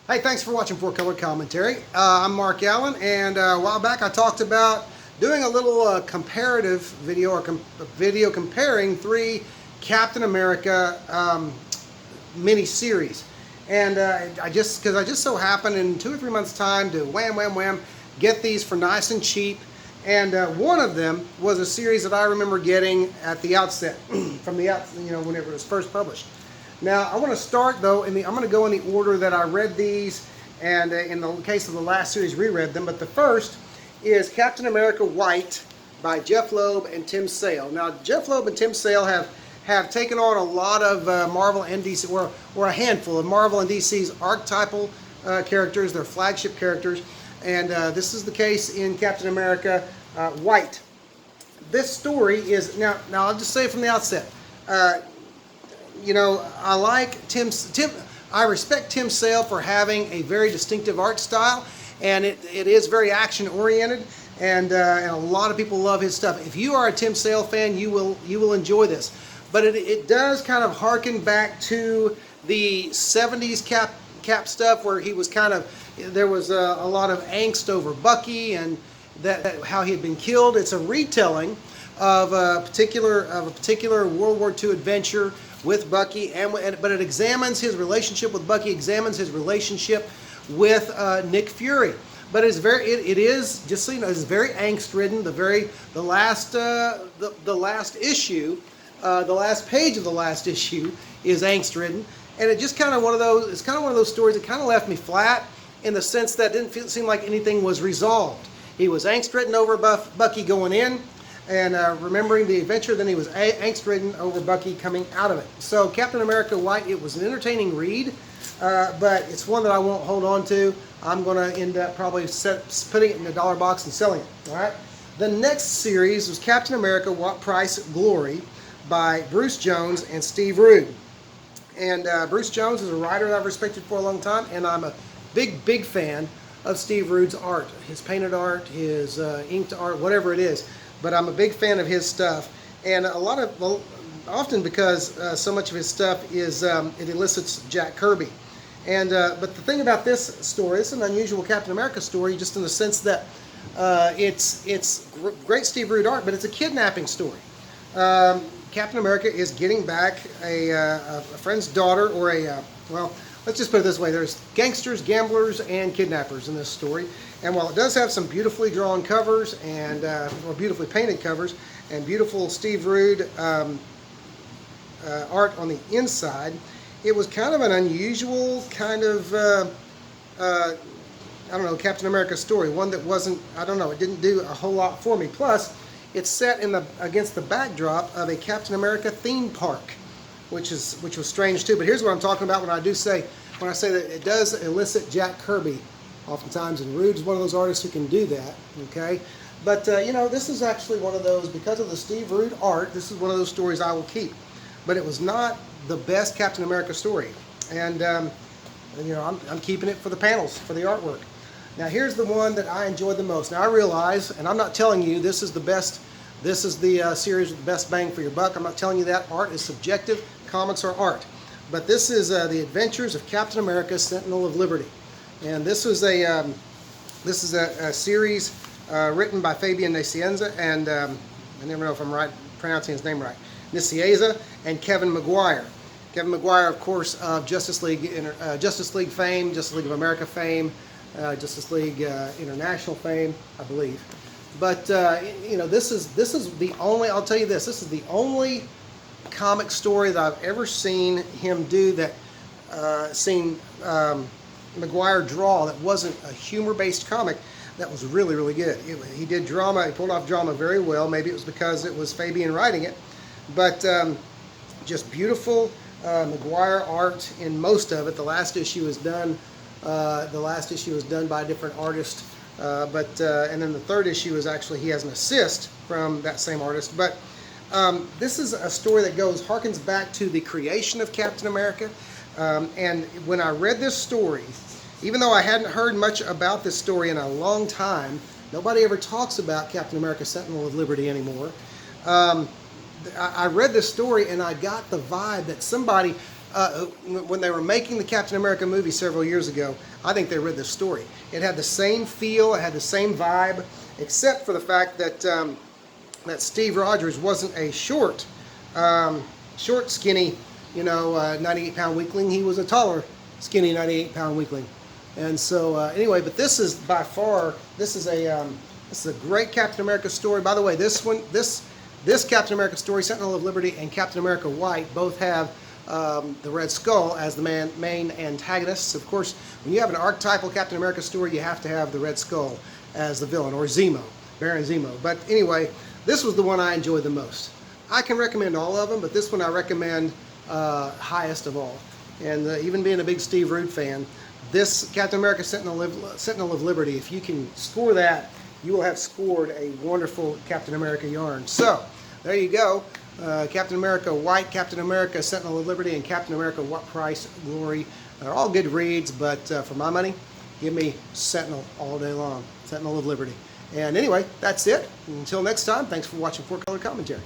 Hey, thanks for watching Four Color Commentary. I'm Mark Allen, and a while back I talked about doing a little comparative video or video comparing three Captain America mini-series. And because I just so happened in 2 or 3 months' time to wham, get these for nice and cheap. And one of them was a series that I remember getting at the outset, from the outset, whenever it was first published. Now, I want to start, though, I'm going to go in the order that I read these, and in the case of the last series, reread them. But the first is Captain America White by Jeff Loeb and Tim Sale. Now, Jeff Loeb and Tim Sale have taken on a lot of Marvel and DC, or a handful of Marvel and DC's archetypal characters, their flagship characters, and this is the case in Captain America White. This story is, now I'll just say it from the outset, I like I respect Tim Sale for having a very distinctive art style, and it is very action oriented, and a lot of people love his stuff. If you are a Tim Sale fan, you will enjoy this. But it does kind of harken back to the 70s Cap stuff, where he was there was a lot of angst over Bucky and that how he had been killed. It's a retelling of a particular World War II adventure with Bucky, but it examines his relationship with Bucky, examines his relationship with Nick Fury. But it is just so you know, it's very angst-ridden. The last issue, the last page of the last issue is angst-ridden, and it just kind of one of those. It's kind of one of those stories that kind of left me flat in the sense that it didn't seem like anything was resolved. He was angst-ridden over Bucky going in, and remembering the adventure, then he was angst-ridden over Bucky coming out of it. So Captain America White, it was an entertaining read, but it's one that I won't hold on to. I'm going to end up probably putting it in a dollar box and selling it. All right. The next series was Captain America What Price Glory by Bruce Jones and Steve Rude. And Bruce Jones is a writer that I've respected for a long time, and I'm a big fan of Steve Rude's art, his painted art, his inked art, whatever it is. But I'm a big fan of his stuff, and often because so much of his stuff is it elicits Jack Kirby. And but the thing about this story, it's an unusual Captain America story, just in the sense that it's great Steve Rude art, but it's a kidnapping story. Captain America is getting back a friend's daughter, or well, let's just put it this way: there's gangsters, gamblers, and kidnappers in this story. And while it does have some beautifully drawn covers and or beautifully painted covers and beautiful Steve Rude art on the inside, it was kind of an unusual kind of I don't know, Captain America story. One that wasn't, I don't know, it didn't do a whole lot for me. Plus, it's set against the backdrop of a Captain America theme park, which was strange too. But here's what I'm talking about when I say that it does elicit Jack Kirby oftentimes, and Rude's one of those artists who can do that. Okay, but this is actually one of those, because of the Steve Rude art, this is one of those stories I will keep. But it was not the best Captain America story, and I'm keeping it for the panels, for the artwork. Now here's the one that I enjoyed the most. Now I realize, and I'm not telling you this is the best, this is the series with the best bang for your buck. I'm not telling you that. Art is subjective. Comics are art. But this is the Adventures of Captain America, Sentinel of Liberty, and this is a series written by Fabian Nicieza, and I never know if I'm pronouncing his name right. Nicieza and Kevin Maguire. Kevin Maguire, of course, of Justice League fame, Justice League of America fame, Justice League International fame, I believe. But this is the only. I'll tell you this. This is the only comic story that I've ever seen him do seen Maguire draw that wasn't a humor-based comic. That was really good. He did drama. He pulled off drama very well. Maybe it was because it was Fabian writing it, but just beautiful Maguire art in most of it. The last issue is done. By a different artist, and then the third issue is actually, he has an assist from that same artist. But this is a story that harkens back to the creation of Captain America. And when I read this story, even though I hadn't heard much about this story in a long time, nobody ever talks about Captain America Sentinel of Liberty anymore. I read this story and I got the vibe that somebody when they were making the Captain America movie several years ago, I think they read this story. It had the same feel, it had the same vibe, except for the fact that that Steve Rogers wasn't a short, skinny, 98-pound weakling. He was a taller, skinny 98-pound weakling. And so anyway, but this is by far, this is a great Captain America story. By the way, this Captain America story, Sentinel of Liberty and Captain America White, both have the Red Skull as the main antagonists. Of course, when you have an archetypal Captain America story, you have to have the Red Skull as the villain, or Zemo, Baron Zemo. But anyway, this was the one I enjoyed the most. I can recommend all of them, but this one I recommend highest of all. And even being a big Steve Rude fan, this Captain America Sentinel of Liberty, if you can score that, you will have scored a wonderful Captain America yarn. So, there you go. Captain America White, Captain America Sentinel of Liberty, and Captain America What Price Glory. They're all good reads, but for my money, give me Sentinel all day long. Sentinel of Liberty. And anyway, that's it. Until next time, thanks for watching 4 Color Commentary.